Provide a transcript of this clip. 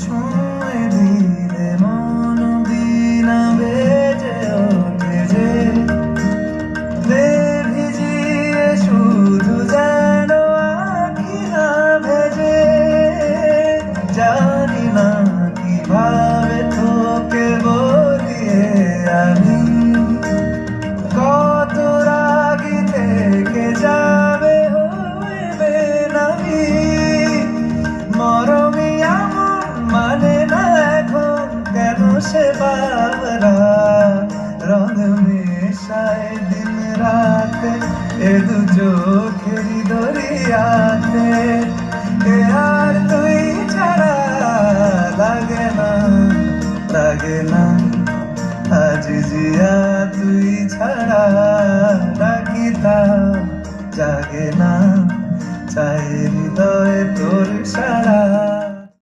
ছুঁয়ে দিলে মন বিনা বেজে ওঠে যে ভিজিয়ে শুধু যেন আঁখি না ভেজে। জানি না কিভাবে তোকে বলিয়ে আমি কত রাগি থেকে যাবে হইবে নামি। মরমি এমন মানে না এখন কেন সে বাবরা রং মেশায় দিন রাতে এ দু চোখেরই দরিয়াতে। এ আর তুই ছাড়া লাগে না লাগে না আজ জিয়া তুই ছাড়া ডাকিতা জাগে না চাই হৃদয় তোর সারা।